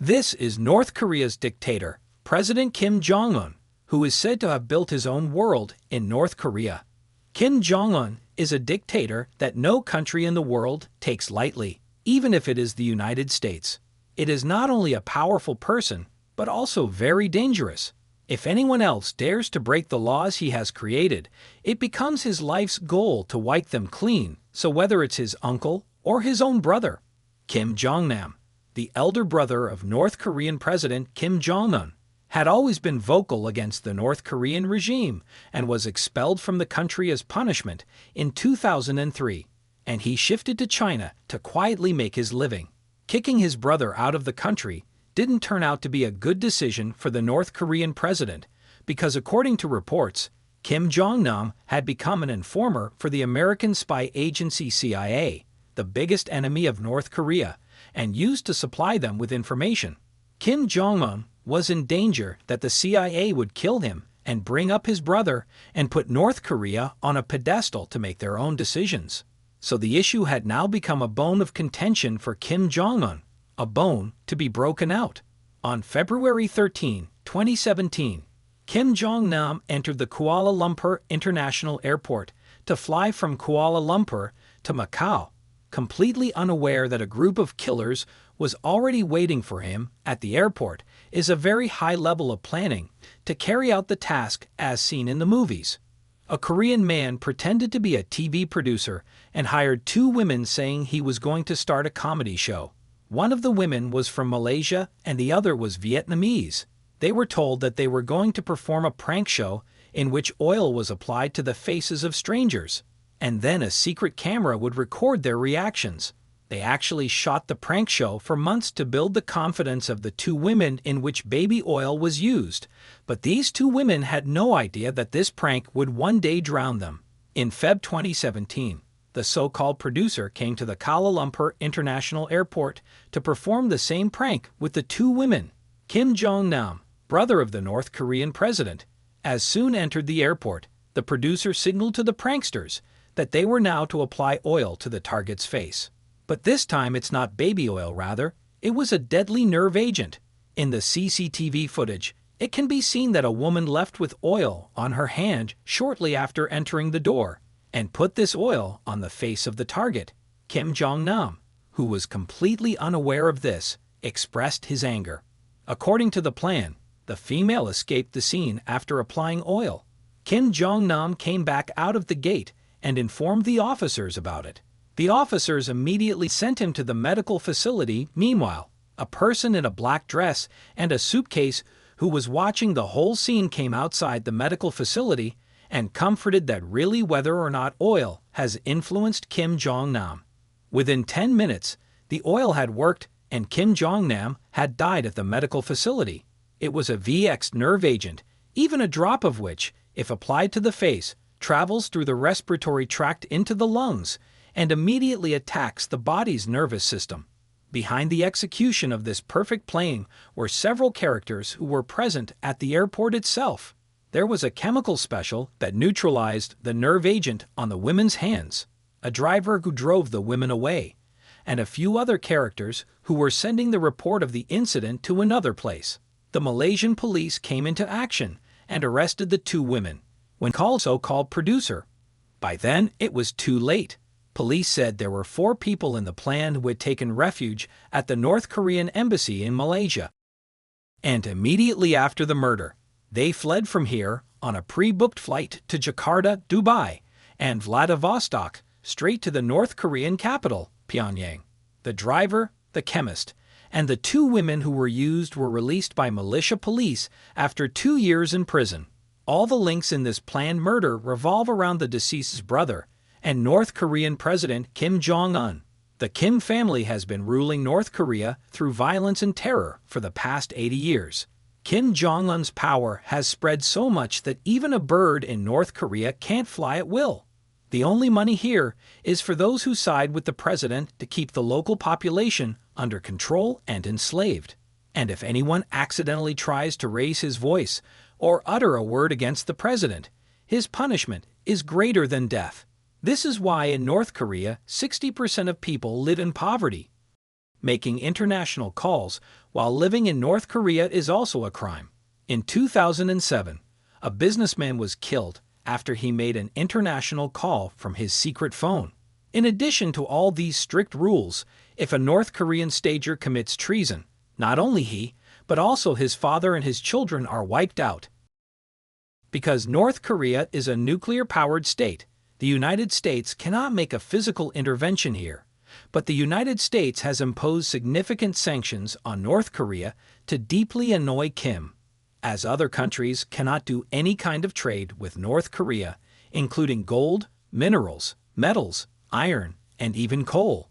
This is North Korea's dictator, President Kim Jong-un, who is said to have built his own world in North Korea. Kim Jong-un is a dictator that no country in the world takes lightly, even if it is the United States. It is not only a powerful person, but also very dangerous. If anyone else dares to break the laws he has created, it becomes his life's goal to wipe them clean, so whether it's his uncle or his own brother. Kim Jong-nam, the elder brother of North Korean President Kim Jong-un, had always been vocal against the North Korean regime and was expelled from the country as punishment in 2003, and he shifted to China to quietly make his living. Kicking his brother out of the country didn't turn out to be a good decision for the North Korean president because, according to reports, Kim Jong-nam had become an informer for the American spy agency CIA, the biggest enemy of North Korea, and used to supply them with information. Kim Jong-un was in danger that the CIA would kill him and bring up his brother and put North Korea on a pedestal to make their own decisions. So the issue had now become a bone of contention for Kim Jong-un, a bone to be broken out. On February 13, 2017, Kim Jong-nam entered the Kuala Lumpur International Airport to fly from Kuala Lumpur to Macau, completely unaware that a group of killers was already waiting for him at the airport. Is a very high level of planning to carry out the task as seen in the movies. A Korean man pretended to be a TV producer and hired two women saying he was going to start a comedy show. One of the women was from Malaysia and the other was Vietnamese. They were told that they were going to perform a prank show in which oil was applied to the faces of strangers, and then a secret camera would record their reactions. They actually shot the prank show for months to build the confidence of the two women in which baby oil was used, but these two women had no idea that this prank would one day drown them. In Feb 2017, the so-called producer came to the Kuala Lumpur International Airport to perform the same prank with the two women. Kim Jong-nam, brother of the North Korean president, as soon entered the airport, the producer signaled to the pranksters that they were now to apply oil to the target's face. But this time it's not baby oil, rather, it was a deadly nerve agent. In the CCTV footage, it can be seen that a woman left with oil on her hand shortly after entering the door and put this oil on the face of the target. Kim Jong-nam, who was completely unaware of this, expressed his anger. According to the plan, the female escaped the scene after applying oil. Kim Jong-nam came back out of the gate and informed the officers about it. The officers immediately sent him to the medical facility. Meanwhile, a person in a black dress and a suitcase who was watching the whole scene came outside the medical facility and comforted that really whether or not oil has influenced Kim Jong-nam. Within 10 minutes, the oil had worked and Kim Jong-nam had died at the medical facility. It was a VX nerve agent, even a drop of which, if applied to the face, travels through the respiratory tract into the lungs and immediately attacks the body's nervous system. Behind the execution of this perfect plan were several characters who were present at the airport itself. There was a chemical special that neutralized the nerve agent on the women's hands, a driver who drove the women away, and a few other characters who were sending the report of the incident to another place. The Malaysian police came into action and arrested the two women when called so-called producer. By then, it was too late. Police said there were 4 people in the plan who had taken refuge at the North Korean embassy in Malaysia. And immediately after the murder, they fled from here on a pre-booked flight to Jakarta, Dubai, and Vladivostok, straight to the North Korean capital, Pyongyang. The driver, the chemist, and the 2 women who were used were released by militia police after 2 years in prison. All the links in this planned murder revolve around the deceased's brother and North Korean President Kim Jong-un. The Kim family has been ruling North Korea through violence and terror for the past 80 years. Kim Jong-un's power has spread so much that even a bird in North Korea can't fly at will. The only money here is for those who side with the president to keep the local population under control and enslaved. And if anyone accidentally tries to raise his voice or utter a word against the president, his punishment is greater than death. This is why in North Korea, 60% of people live in poverty. Making international calls while living in North Korea is also a crime. In 2007, a businessman was killed after he made an international call from his secret phone. In addition to all these strict rules, if a North Korean stager commits treason, not only he, but also his father and his children are wiped out. Because North Korea is a nuclear-powered state, the United States cannot make a physical intervention here, but the United States has imposed significant sanctions on North Korea to deeply annoy Kim, as other countries cannot do any kind of trade with North Korea, including gold, minerals, metals, iron, and even coal.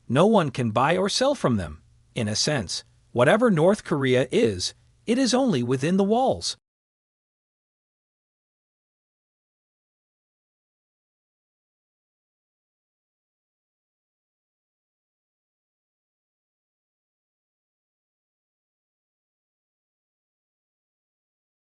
No one can buy or sell from them. In a sense, whatever North Korea is, it is only within the walls.